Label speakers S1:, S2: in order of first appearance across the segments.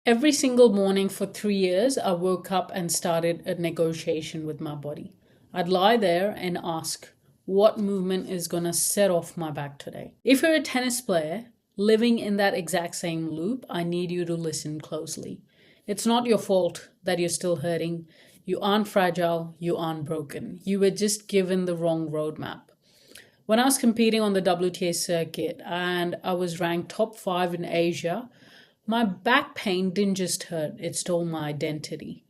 S1: Every single morning for 3 years, I woke up and started a negotiation with my body. I'd lie there and ask, what movement is going to set off my back today? If you're a tennis player living in that exact same loop, I need you to listen closely. It's not your fault that you're still hurting. You aren't fragile. You aren't broken. You were just given the wrong roadmap. When I was competing on the WTA circuit and I was ranked top 5 in Asia, my back pain didn't just hurt, it stole my identity.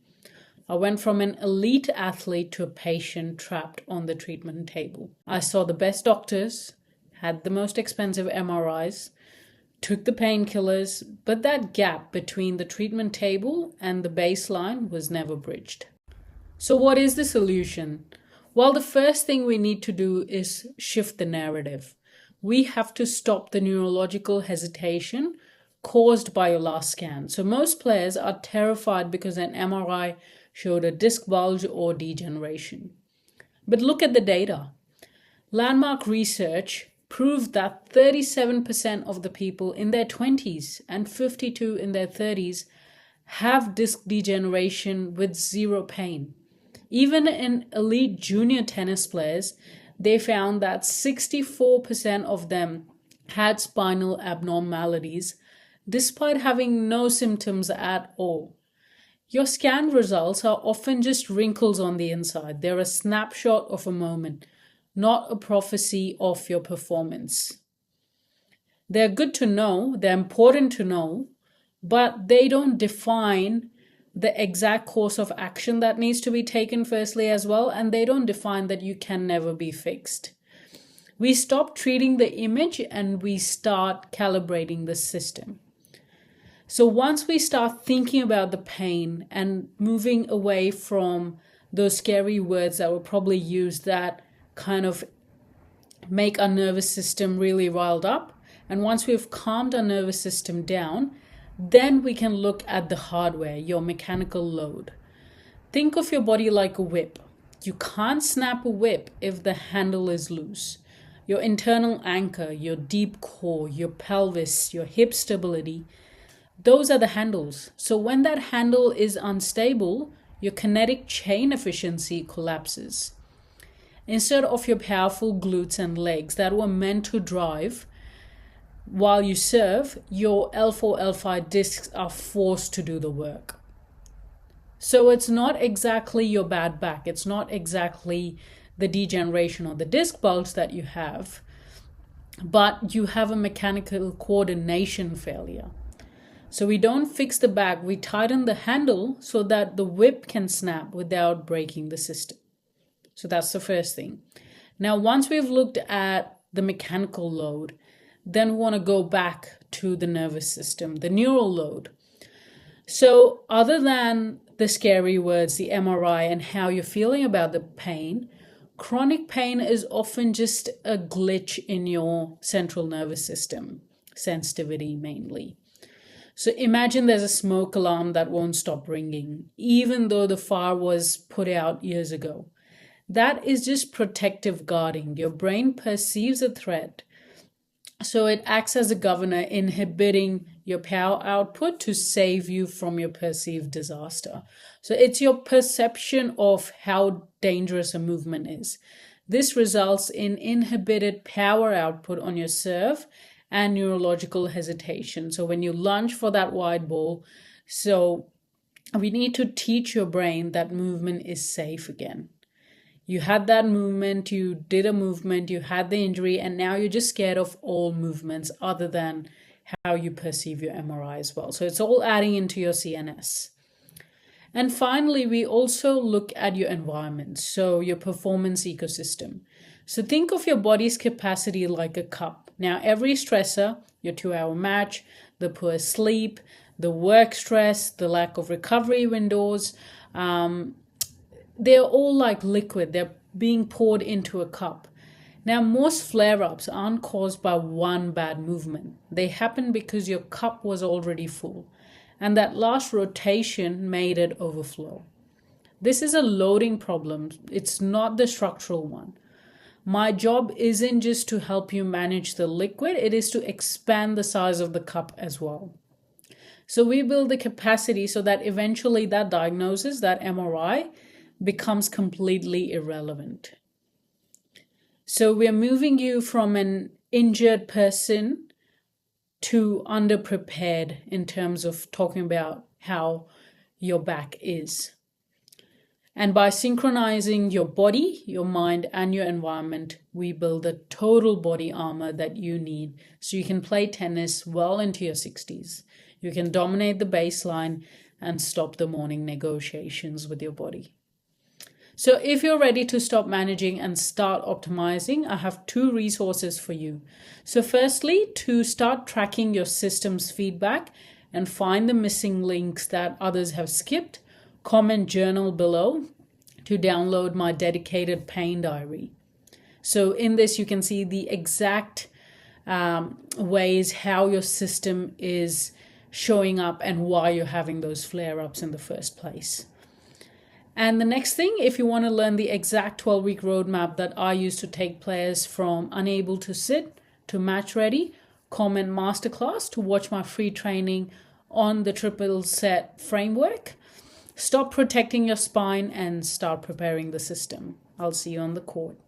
S1: I went from an elite athlete to a patient trapped on the treatment table. I saw the best doctors, had the most expensive MRIs, took the painkillers, but that gap between the treatment table and the baseline was never bridged. So what is the solution? Well, the first thing we need to do is shift the narrative. We have to stop the neurological hesitation caused by your last scan. So most players are terrified because an MRI showed a disc bulge or degeneration. But look at the data. Landmark research proved that 37% of the people in their 20s and 52% in their 30s have disc degeneration with zero pain. Even in elite junior tennis players, they found that 64% of them had spinal abnormalities despite having no symptoms at all. Your scan results are often just wrinkles on the inside. They're a snapshot of a moment, not a prophecy of your performance. They're good to know, they're important to know, but they don't define the exact course of action that needs to be taken firstly as well, and they don't define that you can never be fixed. We stop treating the image and we start calibrating the system. So once we start thinking about the pain and moving away from those scary words that were probably used that kind of make our nervous system really riled up, and once we've calmed our nervous system down, then we can look at the hardware, your mechanical load. Think of your body like a whip. You can't snap a whip if the handle is loose. Your internal anchor, your deep core, your pelvis, your hip stability, those are the handles. So when that handle is unstable, your kinetic chain efficiency collapses. Instead of your powerful glutes and legs that were meant to drive, while you serve, your L4, L5 discs are forced to do the work. So it's not exactly your bad back. It's not exactly the degeneration or the disc bulge that you have, but you have a mechanical coordination failure. So we don't fix the back, we tighten the handle so that the whip can snap without breaking the system. So that's the first thing. Now, once we've looked at the mechanical load, then we want to go back to the nervous system, the neural load. So other than the scary words, the MRI, and how you're feeling about the pain, chronic pain is often just a glitch in your central nervous system, sensitivity mainly. So imagine there's a smoke alarm that won't stop ringing, even though the fire was put out years ago. That is just protective guarding. Your brain perceives a threat, so it acts as a governor, inhibiting your power output to save you from your perceived disaster. So it's your perception of how dangerous a movement is. This results in inhibited power output on your serve and neurological hesitation. So when you lunge for that wide ball, so we need to teach your brain that movement is safe again. You had that movement, you did a movement, you had the injury, and now you're just scared of all movements other than how you perceive your MRI as well. So it's all adding into your CNS. And finally, we also look at your environment, so your performance ecosystem. So think of your body's capacity like a cup. Now, every stressor, your 2-hour match, the poor sleep, the work stress, the lack of recovery windows, they're all like liquid. They're being poured into a cup. Now, most flare-ups aren't caused by one bad movement. They happen because your cup was already full, and that last rotation made it overflow. This is a loading problem. It's not the structural one. My job isn't just to help you manage the liquid, it is to expand the size of the cup as well. So we build the capacity so that eventually that diagnosis, that MRI, becomes completely irrelevant. So we're moving you from an injured person to underprepared in terms of talking about how your back is. And by synchronizing your body, your mind, and your environment, we build a total body armor that you need so you can play tennis well into your 60s. You can dominate the baseline and stop the morning negotiations with your body. So if you're ready to stop managing and start optimizing, I have 2 resources for you. So firstly, to start tracking your system's feedback and find the missing links that others have skipped, comment journal below to download my dedicated pain diary. So in this, you can see the exact ways how your system is showing up and why you're having those flare-ups in the first place. And the next thing, if you want to learn the exact 12-week roadmap that I use to take players from unable to sit to match ready, comment masterclass to watch my free training on the triple set framework. Stop protecting your spine and start preparing the system. I'll see you on the court.